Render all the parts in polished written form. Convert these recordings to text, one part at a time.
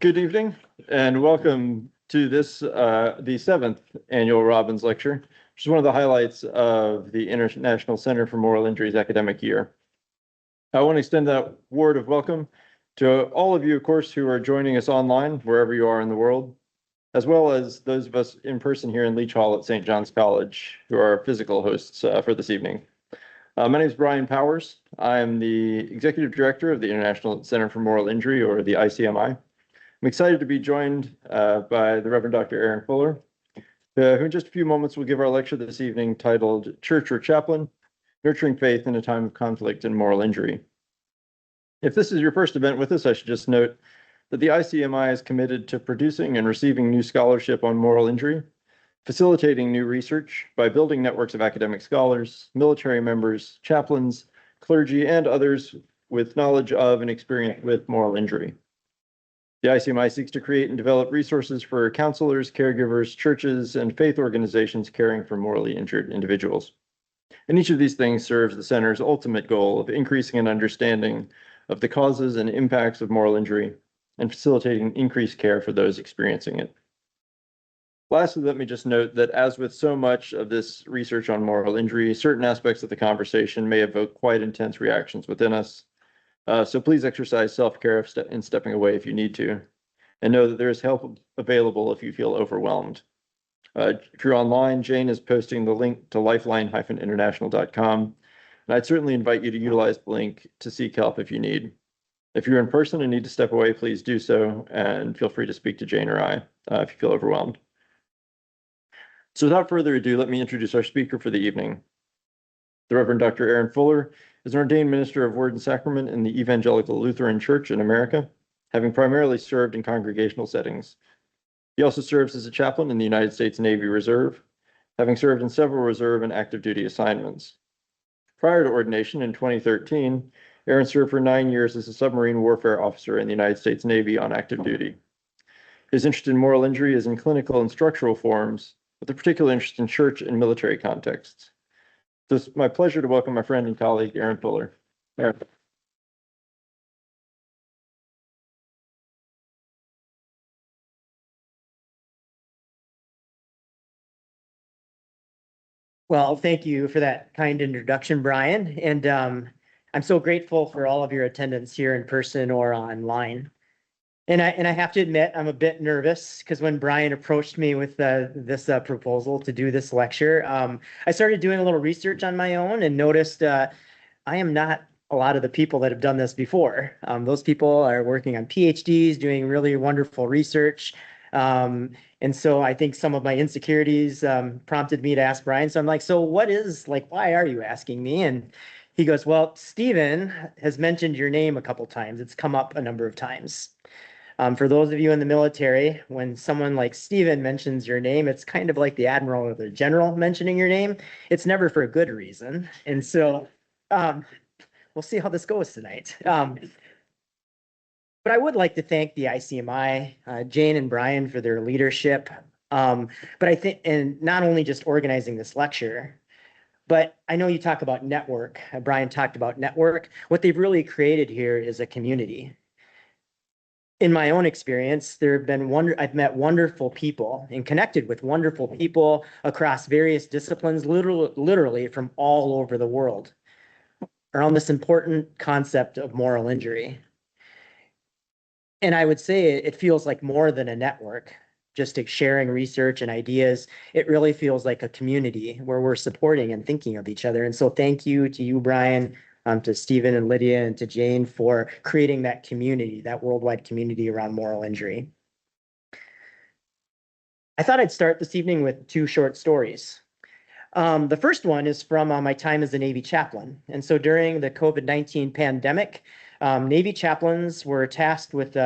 Good evening and welcome to this, the seventh annual Robbins Lecture, which is one of the highlights of the International Center for Moral Injury's academic year. I want to extend that word of welcome to all of you, of course, who are joining us online, wherever you are in the world, as well as those of us in person here in Leach Hall at St. John's College, who are our physical hosts for this evening. My name is Brian Powers. I am the Executive Director of the International Center for Moral Injury, or the ICMI. I'm excited to be joined by the Reverend Dr. Aaron Fuller, who in just a few moments will give our lecture this evening titled Church or Chaplain, Nurturing Faith in a Time of Conflict and Moral Injury. If this is your first event with us, I should just note that the ICMI is committed to producing and receiving new scholarship on moral injury, facilitating new research by building networks of academic scholars, military members, chaplains, clergy, and others with knowledge of and experience with moral injury. The ICMI seeks to create and develop resources for counselors, caregivers, churches, and faith organizations caring for morally injured individuals. And each of these things serves the center's ultimate goal of increasing an understanding of the causes and impacts of moral injury and facilitating increased care for those experiencing it. Lastly, let me just note that as with so much of this research on moral injury, certain aspects of the conversation may evoke quite intense reactions within us. So please exercise self-care in stepping away if you need to, and know that there is help available if you feel overwhelmed. If you're online, Jane is posting the link to lifeline-international.com, and I'd certainly invite you to utilize the link to seek help if you need. If you're in person and need to step away, please do so, and feel free to speak to Jane or I if you feel overwhelmed. So without further ado, let me introduce our speaker for the evening. The Reverend Dr. Aaron Fuller is an ordained minister of Word and Sacrament in the Evangelical Lutheran Church in America, having primarily served in congregational settings. He also serves as a chaplain in the United States Navy Reserve, having served in several reserve and active duty assignments. Prior to ordination in 2013, Aaron served for 9 years as a submarine warfare officer in the United States Navy on active duty. His interest in moral injury is in clinical and structural forms, with a particular interest in church and military contexts. So it's my pleasure to welcome my friend and colleague, Aaron Fuller. Aaron. Well, thank you for that kind introduction, Brian. And I'm so grateful for all of your attendance here in person or online. And I have to admit, I'm a bit nervous because when Brian approached me with this proposal to do this lecture, I started doing a little research on my own and noticed I am not a lot of the people that have done this before. Those people are working on PhDs, doing really wonderful research. And so I think some of my insecurities prompted me to ask Brian. So I'm like, so why are you asking me? And he goes, well, Stephen has mentioned your name a couple times. It's come up a number of times. For those of you in the military, when someone like Stephen mentions your name, it's kind of like the admiral or the general mentioning your name. It's never for a good reason. And so we'll see how this goes tonight. But I would like to thank the ICMI, Jane and Brian, for their leadership. But I think, and not only just organizing this lecture, but I know you talk about network. Brian talked about network. What they've really created here is a community. In my own experience, I've met wonderful people and connected with wonderful people across various disciplines, literally from all over the world, around this important concept of moral injury. And I would say it feels like more than a network, just sharing research and ideas. It really feels like a community where we're supporting and thinking of each other. And so thank you to you, Brian, to Stephen and Lydia and to Jane for creating that community, that worldwide community around moral injury. I thought I'd start this evening with two short stories. The first one is from my time as a Navy chaplain. And so during the COVID-19 pandemic, Navy chaplains were tasked with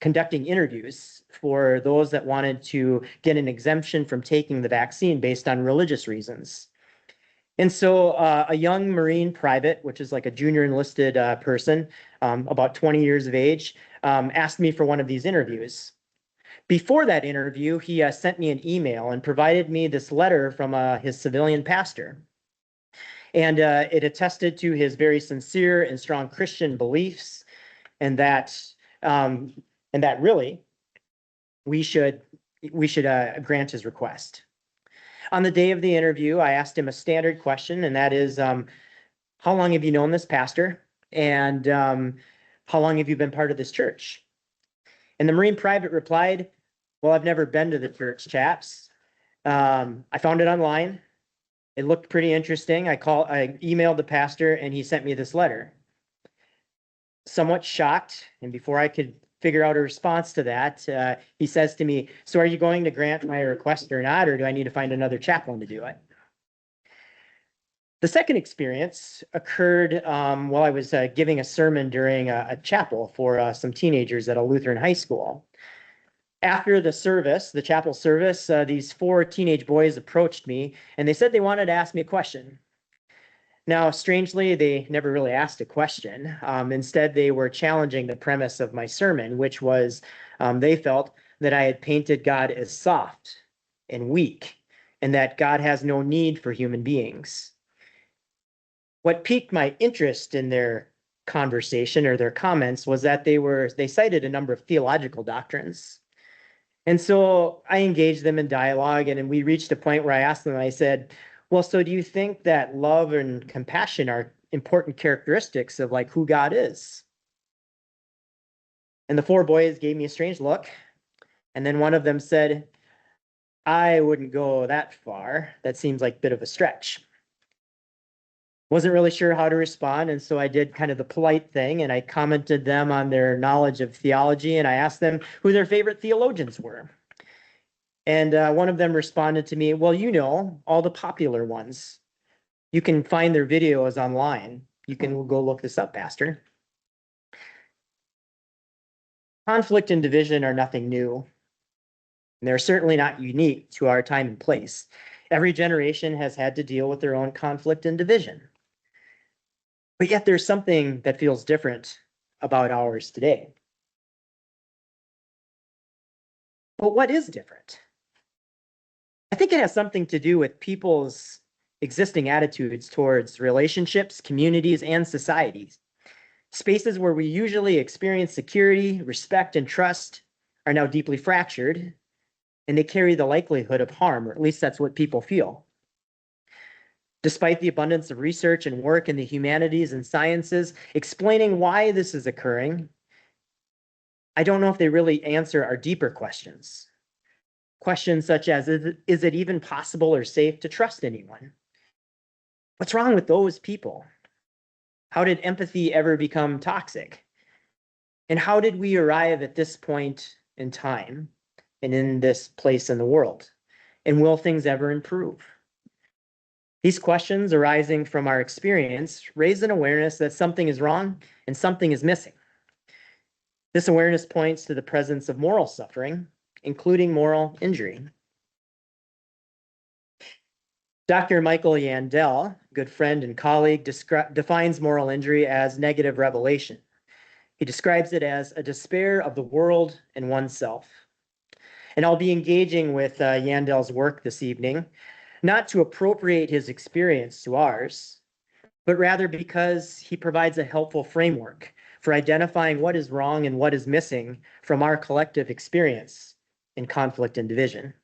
conducting interviews for those that wanted to get an exemption from taking the vaccine based on religious reasons. And so a young Marine private, which is like a junior enlisted person, about 20 years of age, asked me for one of these interviews. Before that interview, he sent me an email and provided me this letter from his civilian pastor. And it attested to his very sincere and strong Christian beliefs, and that really we should grant his request. On the day of the interview, I asked him a standard question, and that is, how long have you known this pastor? And how long have you been part of this church? And the Marine private replied, well, I've never been to the church, chaps. I found it online. It looked pretty interesting. I emailed the pastor and he sent me this letter. Somewhat shocked, and before I could figure out a response to that, he says to me, so are you going to grant my request or not, or do I need to find another chaplain to do it? The second experience occurred while I was giving a sermon during a chapel for some teenagers at a Lutheran high school. After the service, the chapel service, these 4 teenage boys approached me and they said they wanted to ask me a question. Now, strangely, they never really asked a question. Instead, they were challenging the premise of my sermon, which was they felt that I had painted God as soft and weak, and that God has no need for human beings. What piqued my interest in their conversation or their comments was that they cited a number of theological doctrines. And so I engaged them in dialogue, and we reached a point where I asked them, I said, well, so do you think that love and compassion are important characteristics of like who God is? And the 4 boys gave me a strange look. And then one of them said, I wouldn't go that far. That seems like a bit of a stretch. Wasn't really sure how to respond. And so I did kind of the polite thing and I commented them on their knowledge of theology and I asked them who their favorite theologians were. And one of them responded to me, well, you know, all the popular ones. You can find their videos online. You can go look this up, Pastor. Conflict and division are nothing new. And they're certainly not unique to our time and place. Every generation has had to deal with their own conflict and division. But yet there's something that feels different about ours today. But what is different? I think it has something to do with people's existing attitudes towards relationships, communities, and societies. Spaces where we usually experience security, respect, and trust are now deeply fractured, and they carry the likelihood of harm, or at least that's what people feel. Despite the abundance of research and work in the humanities and sciences explaining why this is occurring, I don't know if they really answer our deeper questions. Questions such as, is it even possible or safe to trust anyone? What's wrong with those people? How did empathy ever become toxic? And how did we arrive at this point in time and in this place in the world? And will things ever improve? These questions arising from our experience raise an awareness that something is wrong and something is missing. This awareness points to the presence of moral suffering, including moral injury. Dr. Michael Yandel, good friend and colleague, defines moral injury as negative revelation. He describes it as a despair of the world and oneself. And I'll be engaging with Yandel's work this evening, not to appropriate his experience to ours, but rather because he provides a helpful framework for identifying what is wrong and what is missing from our collective experience in conflict and division.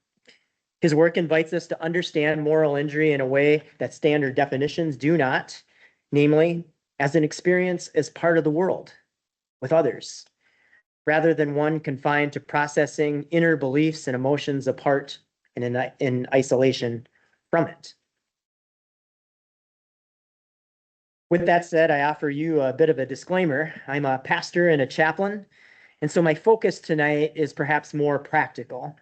His work invites us to understand moral injury in a way that standard definitions do not, namely, as an experience as part of the world with others, rather than one confined to processing inner beliefs and emotions apart and in isolation from it. With that said, I offer you a bit of a disclaimer. I'm a pastor and a chaplain, and so my focus tonight is perhaps more practical.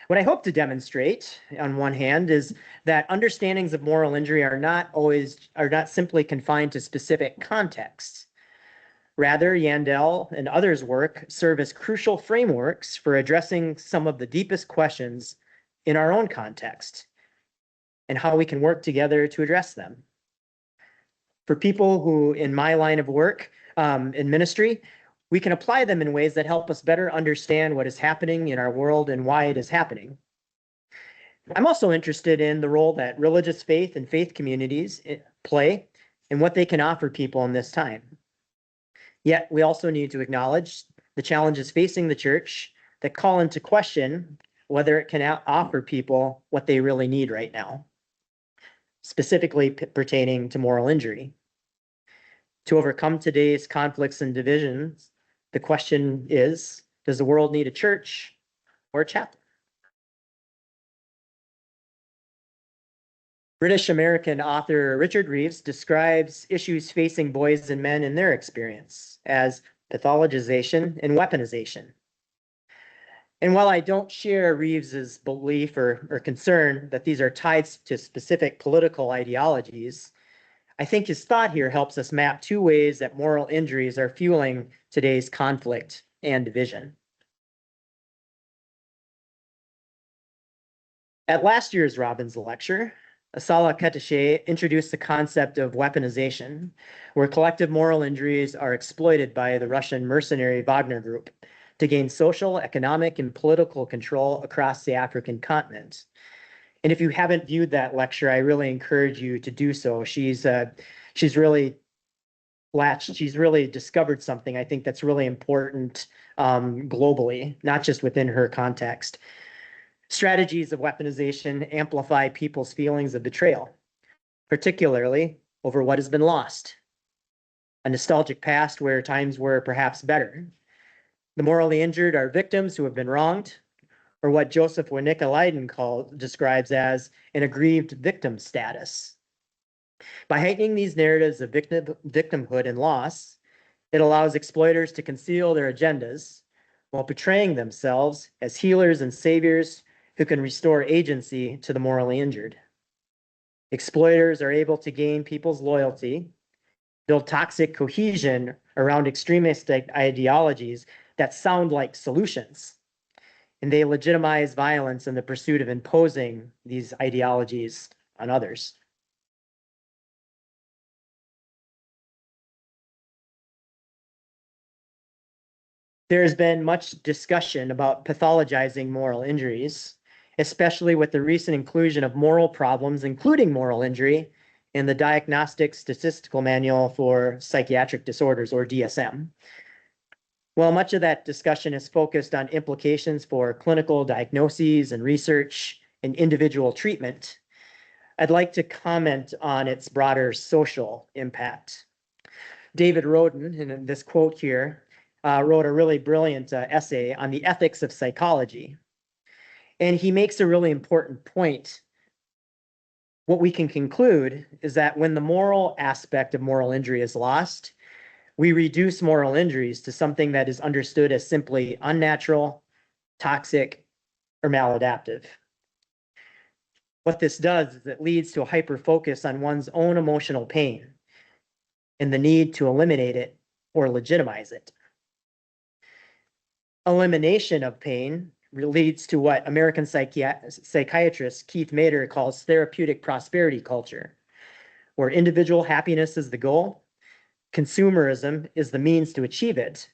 What I hope to demonstrate, on one hand, is that understandings of moral injury are not simply confined to specific contexts. Rather, Yandel and others' work serve as crucial frameworks for addressing some of the deepest questions in our own context and how we can work together to address them. For people who, in my line of work, in ministry, we can apply them in ways that help us better understand what is happening in our world and why it is happening. I'm also interested in the role that religious faith and faith communities play and what they can offer people in this time. Yet we also need to acknowledge the challenges facing the church, that call into question whether it can offer people what they really need right now, specifically pertaining to moral injury. To overcome today's conflicts and divisions, the question is, does the world need a church or a chaplain? British American author Richard Reeves describes issues facing boys and men in their experience as pathologization and weaponization. And while I don't share Reeves's belief or concern that these are tied to specific political ideologies, I think his thought here helps us map two ways that moral injuries are fueling today's conflict and division. At last year's Robbins lecture, Asala Keteshe introduced the concept of weaponization, where collective moral injuries are exploited by the Russian mercenary Wagner Group to gain social, economic, and political control across the African continent. And if you haven't viewed that lecture, I really encourage you to do so. She's really discovered something I think that's really important globally, not just within her context. Strategies of weaponization amplify people's feelings of betrayal, particularly over what has been lost. A nostalgic past where times were perhaps better. The morally injured are victims who have been wronged, or what Joseph Winnicke-Leiden describes as an aggrieved victim status. By heightening these narratives of victimhood and loss, it allows exploiters to conceal their agendas while portraying themselves as healers and saviors who can restore agency to the morally injured. Exploiters are able to gain people's loyalty, build toxic cohesion around extremist ideologies that sound like solutions, and they legitimize violence in the pursuit of imposing these ideologies on others. There has been much discussion about pathologizing moral injuries, especially with the recent inclusion of moral problems, including moral injury, in the Diagnostic Statistical Manual for Psychiatric Disorders, or DSM. While much of that discussion is focused on implications for clinical diagnoses and research and individual treatment, I'd like to comment on its broader social impact. David Roden, in this quote here, wrote a really brilliant essay on the ethics of psychology. And he makes a really important point. What we can conclude is that when the moral aspect of moral injury is lost, we reduce moral injuries to something that is understood as simply unnatural, toxic, or maladaptive. What this does is it leads to a hyper-focus on one's own emotional pain and the need to eliminate it or legitimize it. Elimination of pain leads to what American psychiatrist Keith Mader calls therapeutic prosperity culture, where individual happiness is the goal, consumerism is the means to achieve it,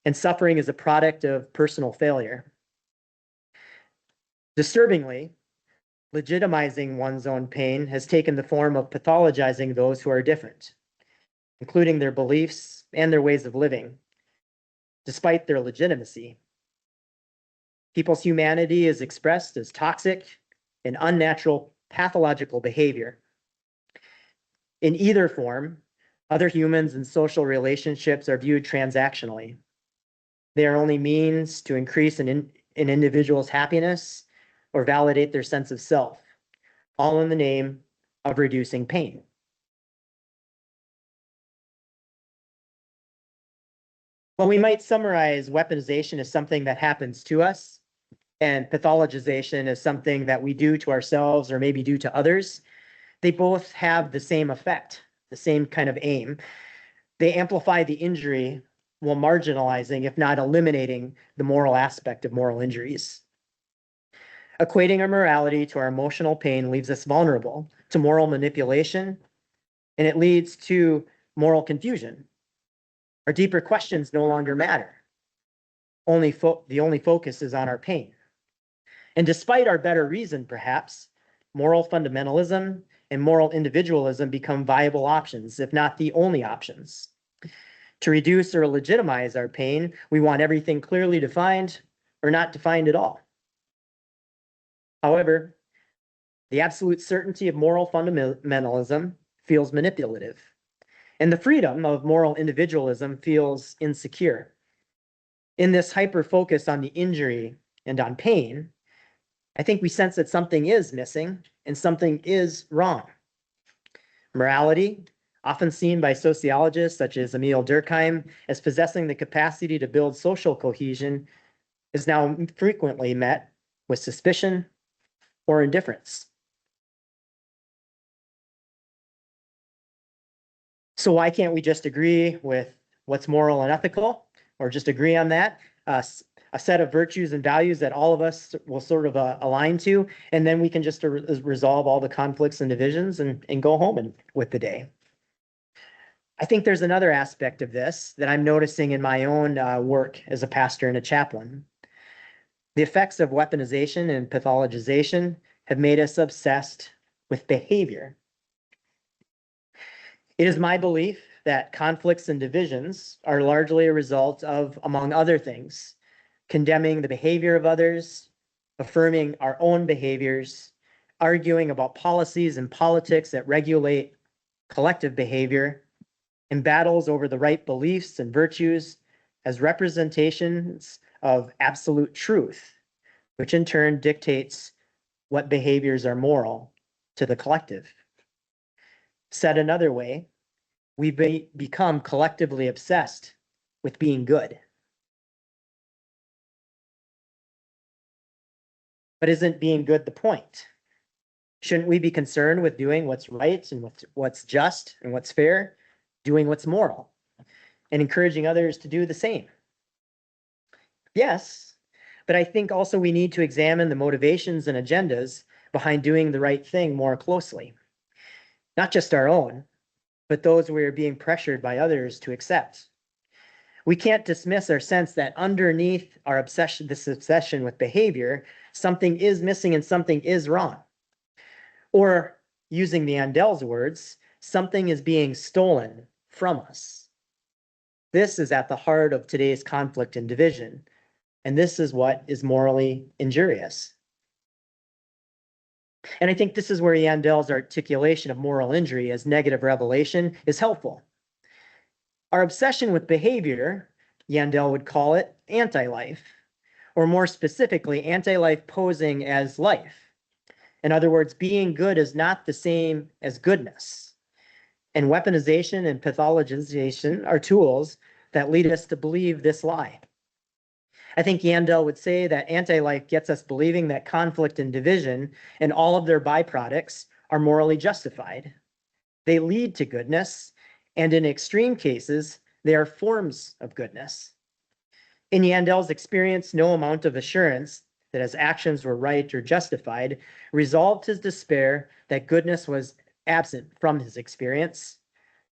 and suffering is a product of personal failure. Disturbingly, legitimizing one's own pain has taken the form of pathologizing those who are different, including their beliefs and their ways of living, despite their legitimacy. People's humanity is expressed as toxic and unnatural pathological behavior. In either form, other humans and social relationships are viewed transactionally. They are only means to increase an individual's happiness or validate their sense of self, all in the name of reducing pain. Well, we might summarize weaponization as something that happens to us, and pathologization as something that we do to ourselves or maybe do to others. They both have the same effect, the same kind of aim. They amplify the injury while marginalizing, if not eliminating, the moral aspect of moral injuries. Equating our morality to our emotional pain leaves us vulnerable to moral manipulation, and it leads to moral confusion. Our deeper questions no longer matter. The only focus is on our pain. And despite our better reason, perhaps, moral fundamentalism and moral individualism become viable options, if not the only options. To reduce or legitimize our pain, we want everything clearly defined or not defined at all. However, the absolute certainty of moral fundamentalism feels manipulative, and the freedom of moral individualism feels insecure. In this hyper focus on the injury and on pain, I think we sense that something is missing and something is wrong. Morality, often seen by sociologists such as Emil Durkheim as possessing the capacity to build social cohesion, is now frequently met with suspicion or indifference. So why can't we just agree with what's moral and ethical, or just agree on that? A set of virtues and values that all of us will sort of align to, and then we can just resolve all the conflicts and divisions and go home with the day. I think there's another aspect of this that I'm noticing in my own work as a pastor and a chaplain. The effects of weaponization and pathologization have made us obsessed with behavior. It is my belief that conflicts and divisions are largely a result of, among other things, condemning the behavior of others, affirming our own behaviors, arguing about policies and politics that regulate collective behavior, and battles over the right beliefs and virtues as representations of absolute truth, which in turn dictates what behaviors are moral to the collective. Said another way, we become collectively obsessed with being good. But isn't being good the point? Shouldn't we be concerned with doing what's right and what's just and what's fair, doing what's moral, and encouraging others to do the same? Yes, but I think also we need to examine the motivations and agendas behind doing the right thing more closely. Not just our own, but those we are being pressured by others to accept. We can't dismiss our sense that underneath our obsession, this obsession with behavior, something is missing and something is wrong. Or, using the Andel's words, something is being stolen from us. This is at the heart of today's conflict and division, and this is what is morally injurious. And I think this is where Yandel's articulation of moral injury as negative revelation is helpful. Our obsession with behavior, Yandel would call it anti-life, or more specifically, anti-life posing as life. In other words, being good is not the same as goodness. And weaponization and pathologization are tools that lead us to believe this lie. I think Yandel would say that anti-life gets us believing that conflict and division and all of their byproducts are morally justified. They lead to goodness, and in extreme cases, they are forms of goodness. In Yandel's experience, no amount of assurance that his actions were right or justified resolved his despair that goodness was absent from his experience,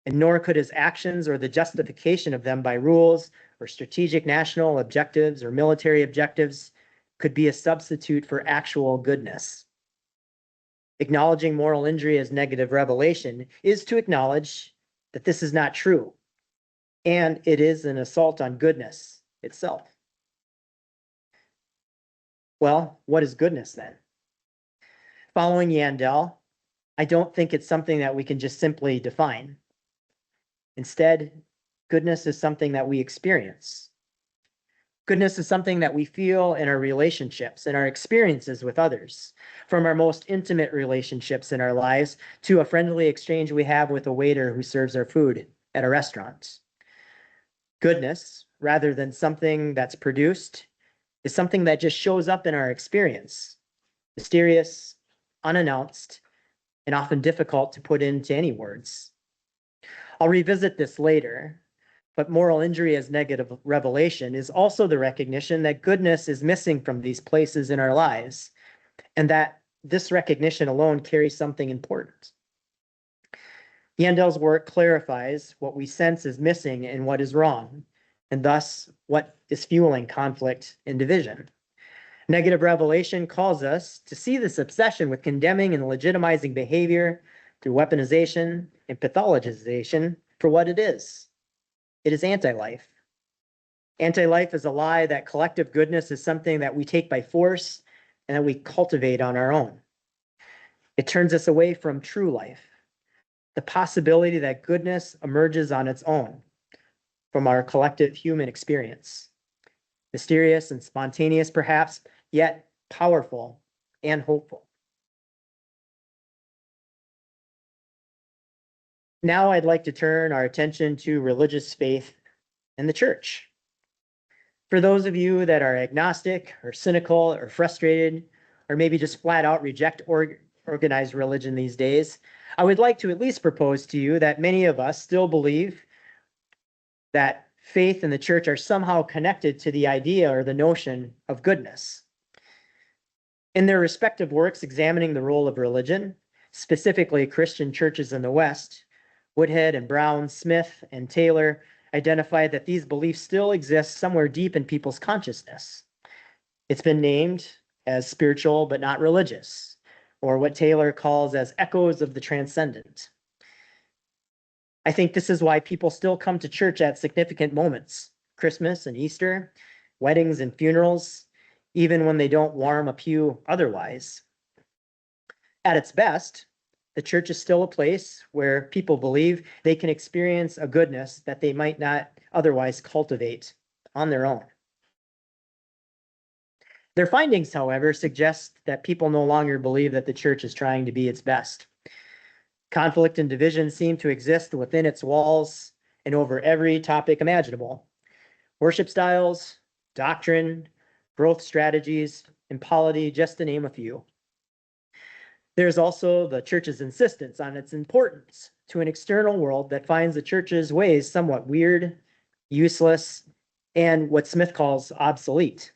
and nor could his actions or the justification of them by rules or strategic national objectives or military objectives could be a substitute for actual goodness. Acknowledging moral injury as negative revelation is to acknowledge that this is not true, and it is an assault on goodness itself. Well, what is goodness then? Following Yandel, I don't think it's something that we can just simply define. Instead, goodness is something that we experience. Goodness is something that we feel in our relationships and our experiences with others, from our most intimate relationships in our lives to a friendly exchange we have with a waiter who serves our food at a restaurant. Goodness, rather than something that's produced, is something that just shows up in our experience, mysterious, unannounced, and often difficult to put into any words. I'll revisit this later, but moral injury as negative revelation is also the recognition that goodness is missing from these places in our lives, and that this recognition alone carries something important. Yandel's work clarifies what we sense is missing and what is wrong, and thus what is fueling conflict and division. Negative revelation calls us to see this obsession with condemning and legitimizing behavior through weaponization and pathologization for what it is. It is anti-life. Anti-life is a lie that collective goodness is something that we take by force and that we cultivate on our own. It turns us away from true life, the possibility that goodness emerges on its own from our collective human experience. Mysterious and spontaneous, perhaps, yet powerful and hopeful. Now I'd like to turn our attention to religious faith and the church. For those of you that are agnostic or cynical or frustrated, or maybe just flat out reject organized religion these days, I would like to at least propose to you that many of us still believe that faith and the church are somehow connected to the idea or the notion of goodness. In their respective works examining the role of religion, specifically Christian churches in the West, Woodhead and Brown, Smith and Taylor identified that these beliefs still exist somewhere deep in people's consciousness. It's been named as spiritual but not religious, or what Taylor calls as echoes of the transcendent. I think this is why people still come to church at significant moments, Christmas and Easter, weddings and funerals, even when they don't warm a pew otherwise. At its best, the church is still a place where people believe they can experience a goodness that they might not otherwise cultivate on their own. Their findings, however, suggest that people no longer believe that the church is trying to be its best. Conflict and division seem to exist within its walls and over every topic imaginable. Worship styles, doctrine, growth strategies, and polity, just to name a few. There's also the church's insistence on its importance to an external world that finds the church's ways somewhat weird, useless, and what Smith calls obsolete.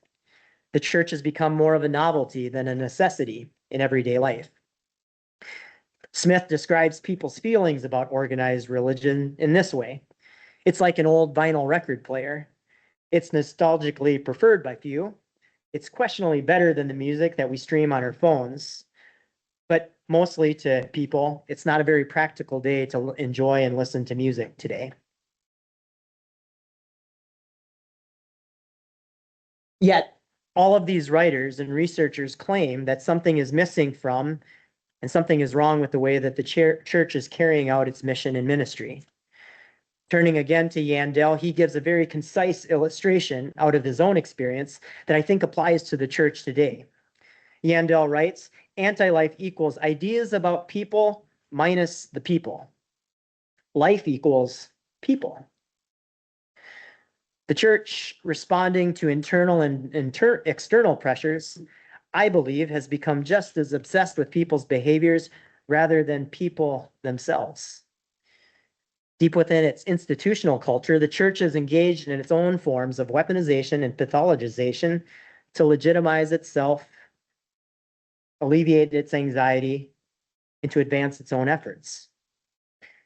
The church has become more of a novelty than a necessity in everyday life. Smith describes people's feelings about organized religion in this way. It's like an old vinyl record player. It's nostalgically preferred by few. It's questionably better than the music that we stream on our phones. But mostly to people, it's not a very practical day to enjoy and listen to music today. Yet, all of these writers and researchers claim that something is missing from and something is wrong with the way that the church is carrying out its mission and ministry. Turning again to Yandell, he gives a very concise illustration out of his own experience that I think applies to the church today. Yandell writes, anti-life equals ideas about people minus the people. Life equals people. The church, responding to internal and external pressures, I believe, has become just as obsessed with people's behaviors rather than people themselves. Deep within its institutional culture, the church is engaged in its own forms of weaponization and pathologization to legitimize itself, alleviate its anxiety, and to advance its own efforts.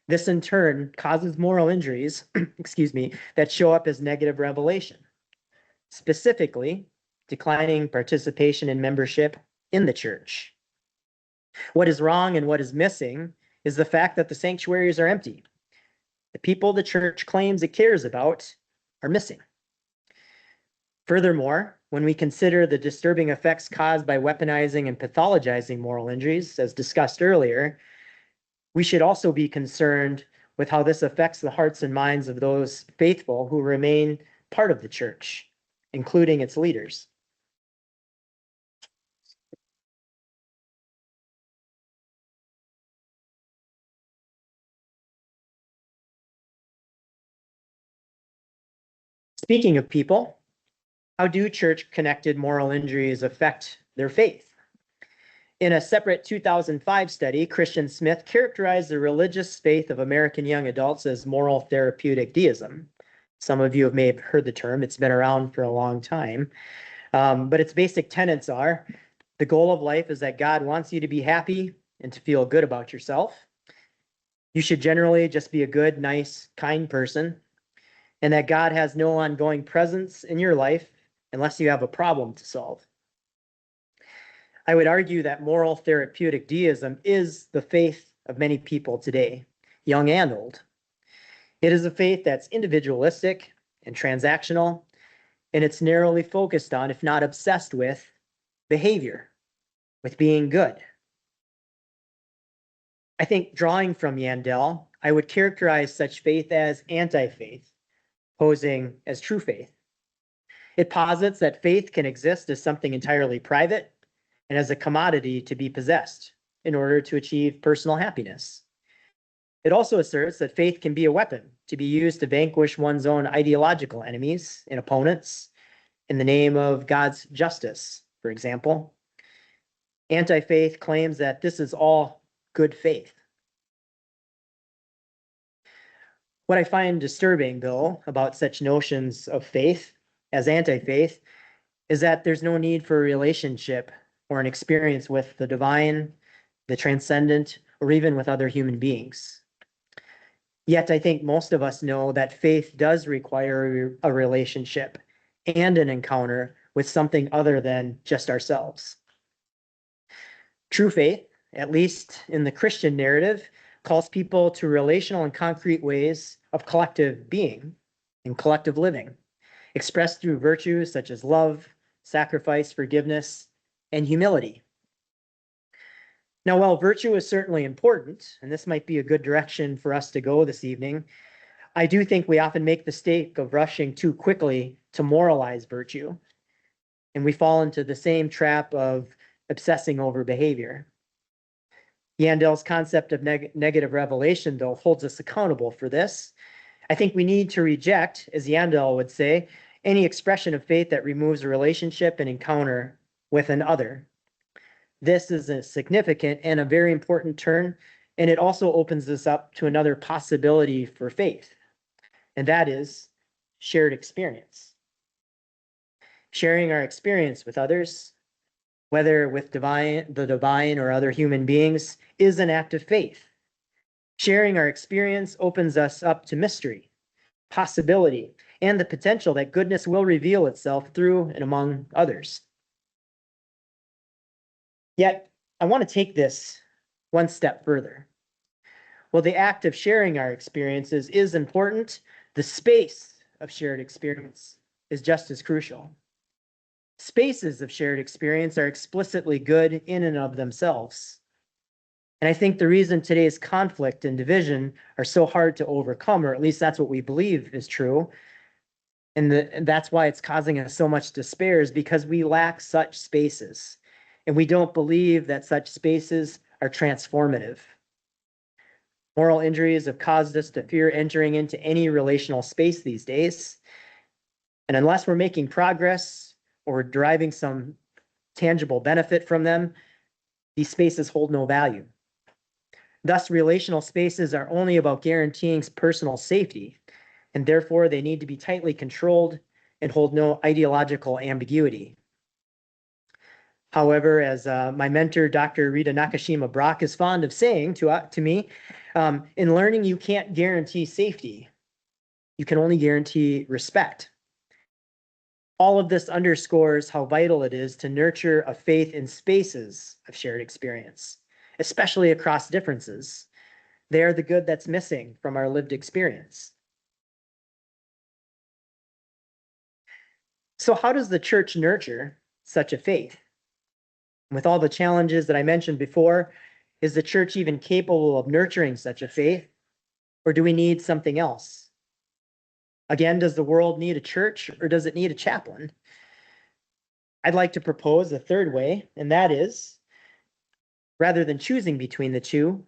This in turn causes moral injuries, that show up as negative revelation. Specifically, declining participation and membership in the church. What is wrong and what is missing is the fact that the sanctuaries are empty. The people the church claims it cares about are missing. Furthermore, when we consider the disturbing effects caused by weaponizing and pathologizing moral injuries, as discussed earlier, we should also be concerned with how this affects the hearts and minds of those faithful who remain part of the church, including its leaders. Speaking of people, how do church-connected moral injuries affect their faith? In a separate 2005 study, Christian Smith characterized the religious faith of American young adults as moral therapeutic deism. Some of you may have heard the term. It's been around for a long time. But its basic tenets are, the goal of life is that God wants you to be happy and to feel good about yourself. You should generally just be a good, nice, kind person, and that God has no ongoing presence in your life unless you have a problem to solve. I would argue that moral therapeutic deism is the faith of many people today, young and old. It is a faith that's individualistic and transactional, and it's narrowly focused on, if not obsessed with, behavior, with being good. I think drawing from Yandel, I would characterize such faith as anti-faith, posing as true faith. It posits that faith can exist as something entirely private and as a commodity to be possessed in order to achieve personal happiness. It also asserts that faith can be a weapon to be used to vanquish one's own ideological enemies and opponents in the name of God's justice, for example. Anti-faith claims that this is all good faith. What I find disturbing, though, about such notions of faith as anti-faith is that there's no need for a relationship or an experience with the divine, the transcendent, or even with other human beings. Yet I think most of us know that faith does require a relationship and an encounter with something other than just ourselves. True faith, at least in the Christian narrative, calls people to relational and concrete ways of collective being and collective living, expressed through virtues such as love, sacrifice, forgiveness, and humility. Now, while virtue is certainly important, and this might be a good direction for us to go this evening, I do think we often make the mistake of rushing too quickly to moralize virtue, and we fall into the same trap of obsessing over behavior. Yandel's concept of negative revelation, though, holds us accountable for this. I think we need to reject, as Yandel would say, any expression of faith that removes a relationship and encounter with an other. This is a significant and a very important turn, and it also opens us up to another possibility for faith, and that is shared experience. Sharing our experience with others, whether with the divine or other human beings, is an act of faith. Sharing our experience opens us up to mystery, possibility, and the potential that goodness will reveal itself through and among others. Yet, I want to take this one step further. While the act of sharing our experiences is important, the space of shared experience is just as crucial. Spaces of shared experience are explicitly good in and of themselves. And I think the reason today's conflict and division are so hard to overcome, or at least that's what we believe is true, and that's why it's causing us so much despair, is because we lack such spaces. And we don't believe that such spaces are transformative. Moral injuries have caused us to fear entering into any relational space these days. And unless we're making progress or deriving some tangible benefit from them, these spaces hold no value. Thus, relational spaces are only about guaranteeing personal safety, and therefore they need to be tightly controlled and hold no ideological ambiguity. However, as my mentor, Dr. Rita Nakashima Brock, is fond of saying to me, in learning, you can't guarantee safety. You can only guarantee respect. All of this underscores how vital it is to nurture a faith in spaces of shared experience, especially across differences. They are the good that's missing from our lived experience. So how does the church nurture such a faith? With all the challenges that I mentioned before, is the church even capable of nurturing such a faith, or do we need something else? Again, does the world need a church, or does it need a chaplain? I'd like to propose a third way, and that is, rather than choosing between the two,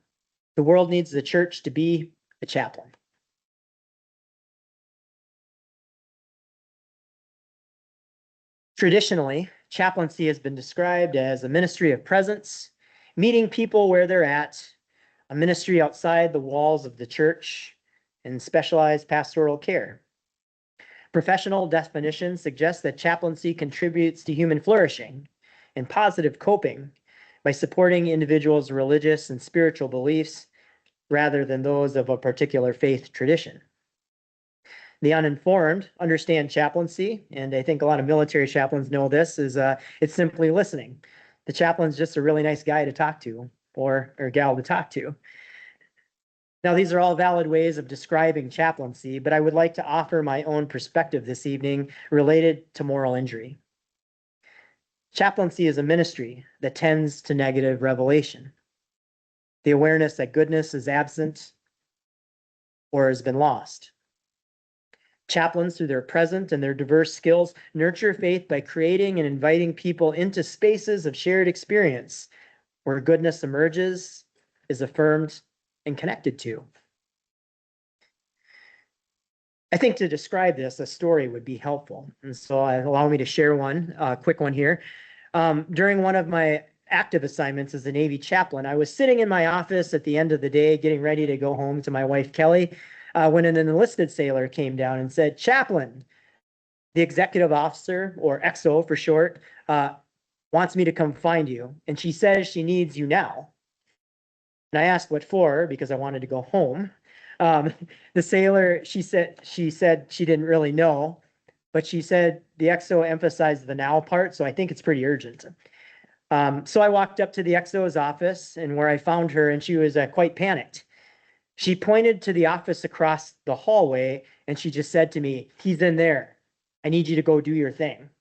the world needs the church to be a chaplain. Traditionally, chaplaincy has been described as a ministry of presence, meeting people where they're at, a ministry outside the walls of the church, and specialized pastoral care. Professional definitions suggest that chaplaincy contributes to human flourishing and positive coping by supporting individuals' religious and spiritual beliefs rather than those of a particular faith tradition. The uninformed understand chaplaincy, and I think a lot of military chaplains know this, is it's simply listening. The chaplain's just a really nice guy to talk to, or gal to talk to. Now, these are all valid ways of describing chaplaincy, but I would like to offer my own perspective this evening related to moral injury. Chaplaincy is a ministry that tends to negative revelation, the awareness that goodness is absent or has been lost. Chaplains, through their present and their diverse skills, nurture faith by creating and inviting people into spaces of shared experience where goodness emerges, is affirmed, and connected to. I think to describe this, a story would be helpful. And so allow me to share one, quick one here. During one of my active assignments as a Navy chaplain, I was sitting in my office at the end of the day, getting ready to go home to my wife, Kelly, when an enlisted sailor came down and said, "Chaplain, the executive officer, or XO for short, wants me to come find you. And she says she needs you now." And I asked what for, because I wanted to go home. The sailor, she said she didn't really know, but she said the XO emphasized the now part, so I think it's pretty urgent. So I walked up to the XO's office, and where I found her, and she was quite panicked. She pointed to the office across the hallway, and she just said to me, "He's in there. I need you to go do your thing."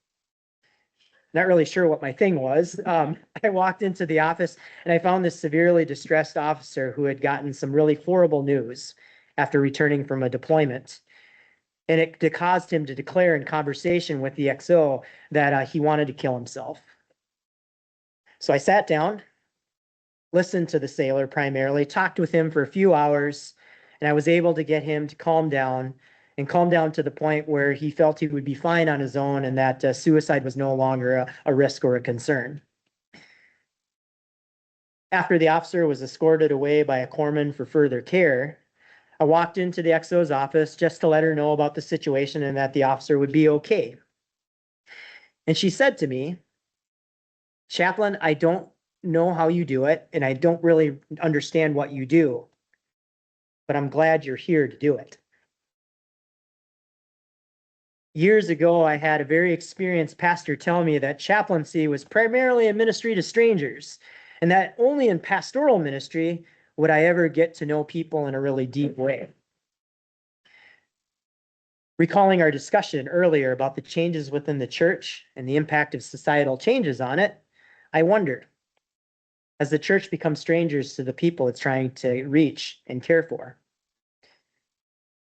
Not really sure what my thing was. I walked into the office and I found this severely distressed officer who had gotten some really horrible news after returning from a deployment. And it caused him to declare in conversation with the XO that he wanted to kill himself. So I sat down, listened to the sailor primarily, talked with him for a few hours, and I was able to get him to calm down to the point where he felt he would be fine on his own and that suicide was no longer a risk or a concern. After the officer was escorted away by a corpsman for further care, I walked into the XO's office just to let her know about the situation and that the officer would be okay. And she said to me, "Chaplain, I don't know how you do it, and I don't really understand what you do, but I'm glad you're here to do it." Years ago, I had a very experienced pastor tell me that chaplaincy was primarily a ministry to strangers, and that only in pastoral ministry would I ever get to know people in a really deep way. Recalling our discussion earlier about the changes within the church and the impact of societal changes on it, I wondered, as the church becomes strangers to the people it's trying to reach and care for.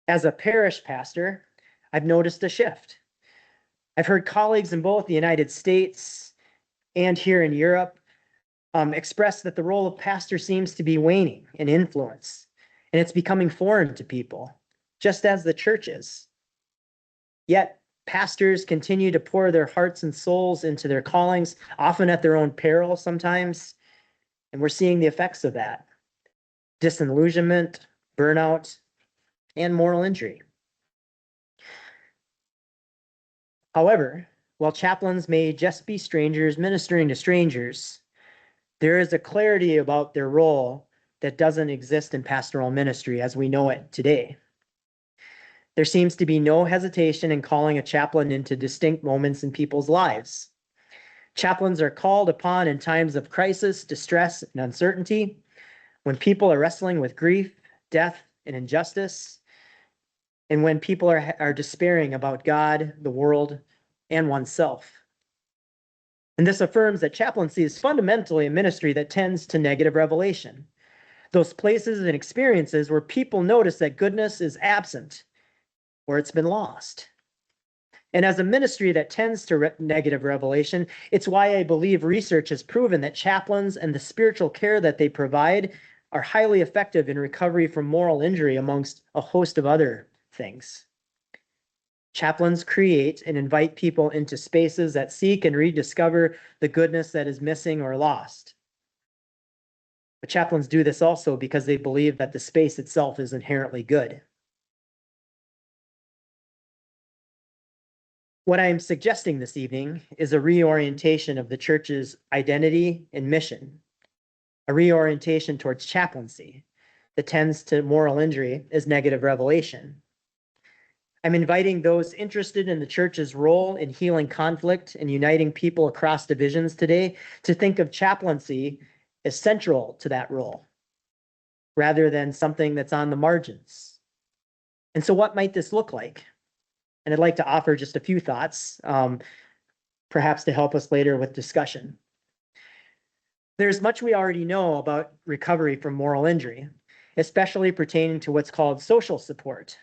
As a parish pastor, I've noticed a shift. I've heard colleagues in both the United States and here in Europe express that the role of pastor seems to be waning in influence, and it's becoming foreign to people, just as the church is. Yet, pastors continue to pour their hearts and souls into their callings, often at their own peril sometimes, and we're seeing the effects of that: disillusionment, burnout, and moral injury. However, while chaplains may just be strangers ministering to strangers, there is a clarity about their role that doesn't exist in pastoral ministry as we know it today. There seems to be no hesitation in calling a chaplain into distinct moments in people's lives. Chaplains are called upon in times of crisis, distress, and uncertainty, when people are wrestling with grief, death, and injustice, and when people are despairing about God, the world, and oneself. And this affirms that chaplaincy is fundamentally a ministry that tends to negative revelation, those places and experiences where people notice that goodness is absent or it's been lost. And as a ministry that tends to negative revelation, it's why I believe research has proven that chaplains and the spiritual care that they provide are highly effective in recovery from moral injury, amongst a host of other things. Chaplains create and invite people into spaces that seek and rediscover the goodness that is missing or lost. But chaplains do this also because they believe that the space itself is inherently good. What I'm suggesting this evening is a reorientation of the church's identity and mission, a reorientation towards chaplaincy that tends to moral injury as negative revelation. I'm inviting those interested in the church's role in healing conflict and uniting people across divisions today to think of chaplaincy as central to that role. rather than something that's on the margins. And so what might this look like? And I'd like to offer just a few thoughts, perhaps to help us later with discussion. There's much we already know about recovery from moral injury, especially pertaining to what's called social support.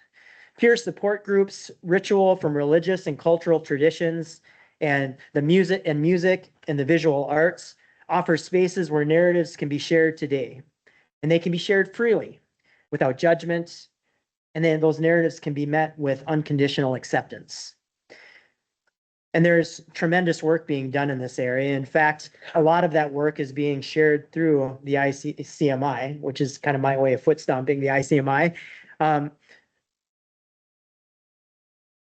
Peer support groups, ritual from religious and cultural traditions, and the music and the visual arts offer spaces where narratives can be shared today. And they can be shared freely, without judgment, and then those narratives can be met with unconditional acceptance. And there's tremendous work being done in this area. In fact, a lot of that work is being shared through the ICMI, which is kind of my way of foot stomping the ICMI.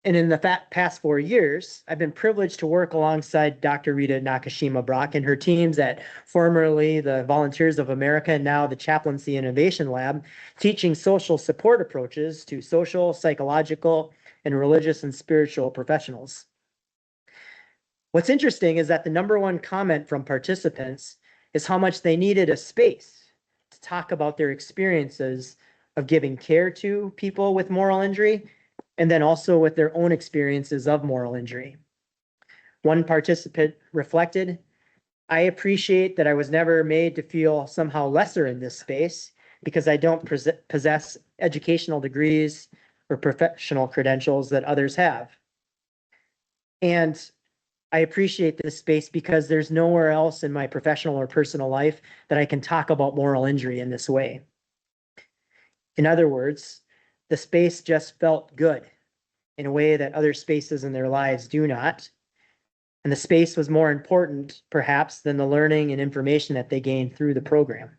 And in the past 4 years, I've been privileged to work alongside Dr. Rita Nakashima-Brock and her teams at formerly the Volunteers of America and now the Chaplaincy Innovation Lab, teaching social support approaches to social, psychological, and religious and spiritual professionals. What's interesting is that the number one comment from participants is how much they needed a space to talk about their experiences of giving care to people with moral injury, and then also with their own experiences of moral injury. One participant reflected, "I appreciate that I was never made to feel somehow lesser in this space because I don't possess educational degrees or professional credentials that others have. And I appreciate this space because there's nowhere else in my professional or personal life that I can talk about moral injury in this way." In other words, the space just felt good in a way that other spaces in their lives do not. And the space was more important, perhaps, than the learning and information that they gained through the program.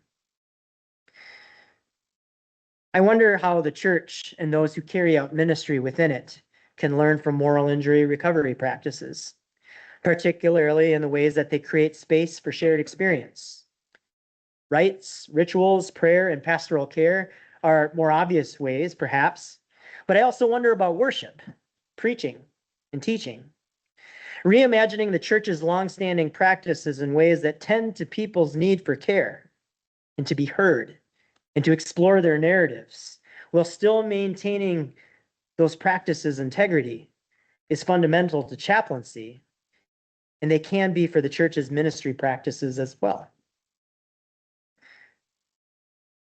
I wonder how the church and those who carry out ministry within it can learn from moral injury recovery practices, particularly in the ways that they create space for shared experience. Rites, rituals, prayer, and pastoral care are more obvious ways, perhaps, but I also wonder about worship, preaching, and teaching. Reimagining the church's longstanding practices in ways that tend to people's need for care and to be heard and to explore their narratives while still maintaining those practices' integrity is fundamental to chaplaincy, and they can be for the church's ministry practices as well.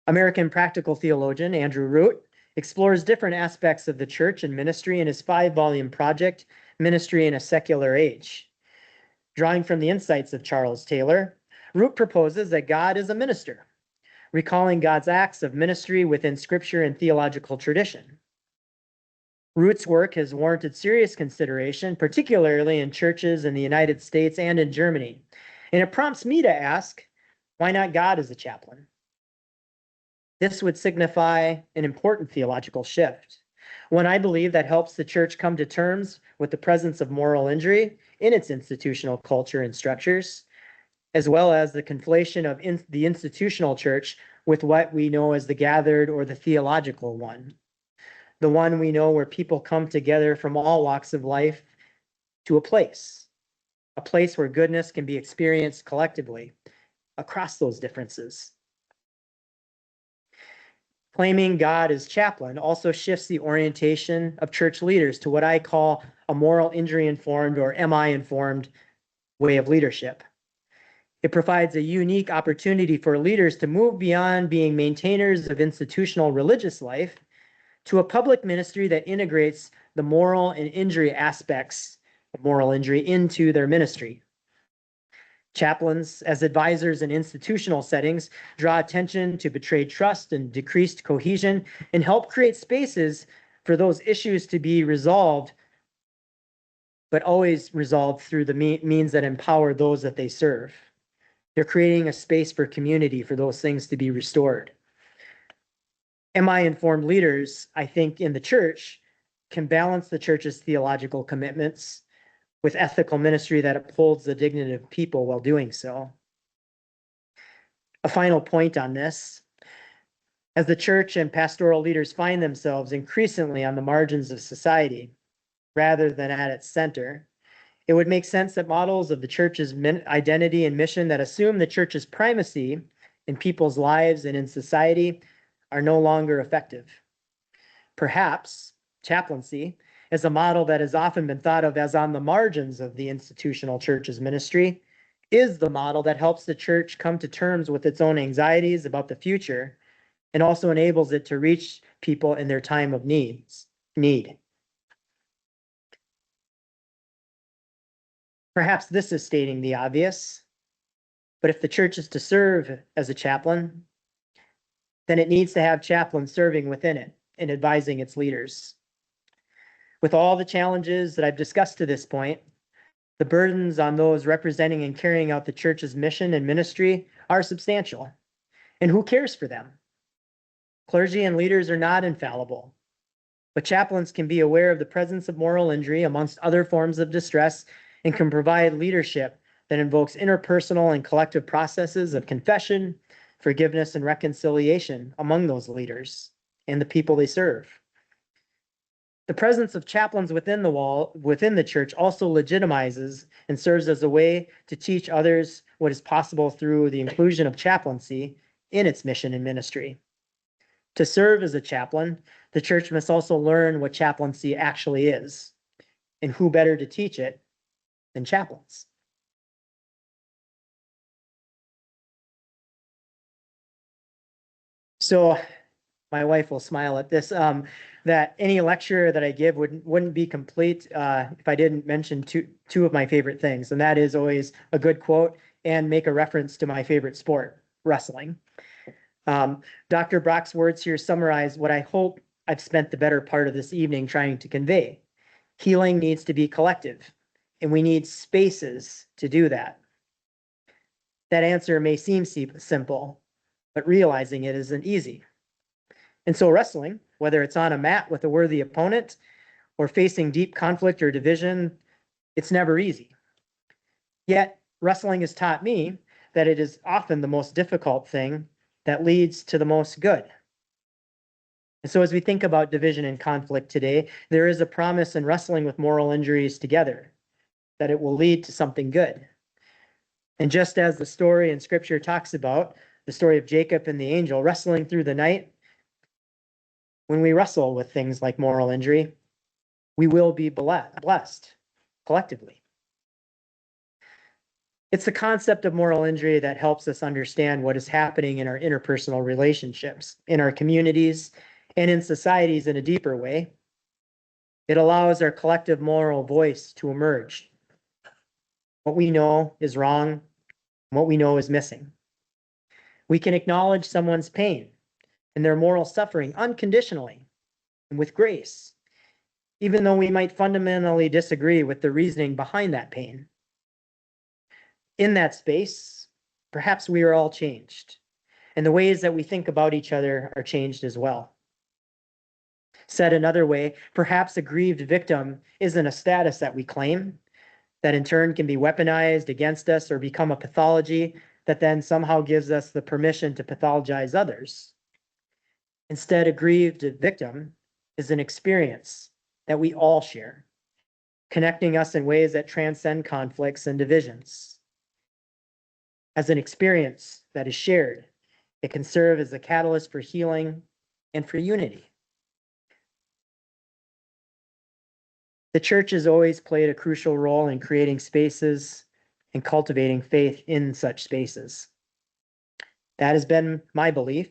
American practical theologian Andrew Root explores different aspects of the church and ministry in his 5-volume project, Ministry in a Secular Age. Drawing from the insights of Charles Taylor, Root proposes that God is a minister, recalling God's acts of ministry within scripture and theological tradition. Root's work has warranted serious consideration, particularly in churches in the United States and in Germany. And it prompts me to ask, why not God as a chaplain? This would signify an important theological shift, one I believe that helps the church come to terms with the presence of moral injury in its institutional culture and structures, as well as the conflation of the institutional church with what we know as the gathered or the theological one, the one we know where people come together from all walks of life to a place where goodness can be experienced collectively across those differences. Claiming God as chaplain also shifts the orientation of church leaders to what I call a moral injury-informed or MI-informed way of leadership. It provides a unique opportunity for leaders to move beyond being maintainers of institutional religious life to a public ministry that integrates the moral and injury aspects of moral injury into their ministry. Chaplains, as advisors in institutional settings, draw attention to betrayed trust and decreased cohesion and help create spaces for those issues to be resolved, but always resolved through the means that empower those that they serve. They're creating a space for community for those things to be restored. MI-informed leaders, I think, in the church can balance the church's theological commitments with ethical ministry that upholds the dignity of people while doing so. A final point on this, as the church and pastoral leaders find themselves increasingly on the margins of society rather than at its center, it would make sense that models of the church's identity and mission that assume the church's primacy in people's lives and in society are no longer effective. Perhaps chaplaincy is a model that has often been thought of as on the margins of the institutional church's ministry, is the model that helps the church come to terms with its own anxieties about the future and also enables it to reach people in their time of need. Perhaps this is stating the obvious, but if the church is to serve as a chaplain, then it needs to have chaplains serving within it and advising its leaders. With all the challenges that I've discussed to this point, the burdens on those representing and carrying out the church's mission and ministry are substantial. And who cares for them? Clergy and leaders are not infallible, but chaplains can be aware of the presence of moral injury amongst other forms of distress and can provide leadership that invokes interpersonal and collective processes of confession, forgiveness, and reconciliation among those leaders and the people they serve. The presence of chaplains within the church also legitimizes and serves as a way to teach others what is possible through the inclusion of chaplaincy in its mission and ministry. To serve as a chaplain, the church must also learn what chaplaincy actually is, and who better to teach it than chaplains. So my wife will smile at this, that any lecture that I give wouldn't be complete if I didn't mention two of my favorite things, and that is always a good quote and make a reference to my favorite sport, wrestling. Dr. Brock's words here summarize what I hope I've spent the better part of this evening trying to convey. Healing needs to be collective, and we need spaces to do that. That answer may seem simple, but realizing it isn't easy. And so wrestling, whether it's on a mat with a worthy opponent or facing deep conflict or division, it's never easy. Yet wrestling has taught me that it is often the most difficult thing that leads to the most good. And so as we think about division and conflict today, there is a promise in wrestling with moral injuries together, that it will lead to something good. And just as the story in Scripture talks about, the story of Jacob and the angel wrestling through the night, when we wrestle with things like moral injury, we will be blessed collectively. It's the concept of moral injury that helps us understand what is happening in our interpersonal relationships, in our communities, and in societies in a deeper way. It allows our collective moral voice to emerge. What we know is wrong, and what we know is missing. We can acknowledge someone's pain and their moral suffering unconditionally and with grace, even though we might fundamentally disagree with the reasoning behind that pain. In that space, perhaps we are all changed, and the ways that we think about each other are changed as well. Said another way, perhaps a grieved victim isn't a status that we claim, that in turn can be weaponized against us or become a pathology that then somehow gives us the permission to pathologize others. Instead, a grieved victim is an experience that we all share, connecting us in ways that transcend conflicts and divisions. As an experience that is shared, it can serve as a catalyst for healing and for unity. The church has always played a crucial role in creating spaces and cultivating faith in such spaces. That has been my belief.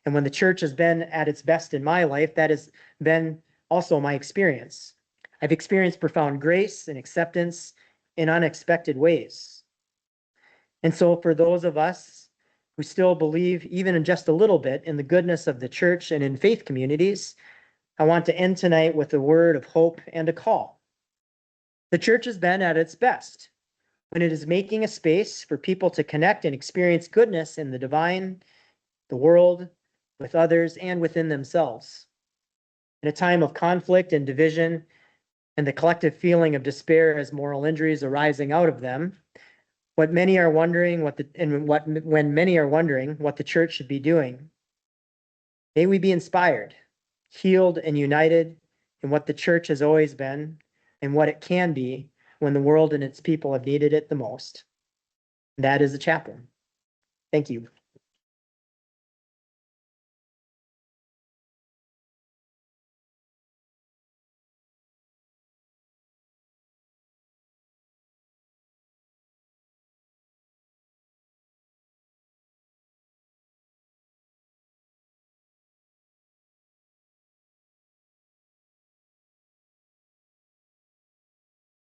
And when the church has been at its best in my life, that has been also my experience. I've experienced profound grace and acceptance in unexpected ways. And so for those of us who still believe, even in just a little bit, in the goodness of the church and in faith communities, I want to end tonight with a word of hope and a call. The church has been at its best when it is making a space for people to connect and experience goodness in the divine, the world, with others, and within themselves. In a time of conflict and division, and the collective feeling of despair as moral injuries arising out of them, when many are wondering what the church should be doing, may we be inspired, healed, and united in what the church has always been and what it can be when the world and its people have needed it the most. And that is a chaplain. Thank you.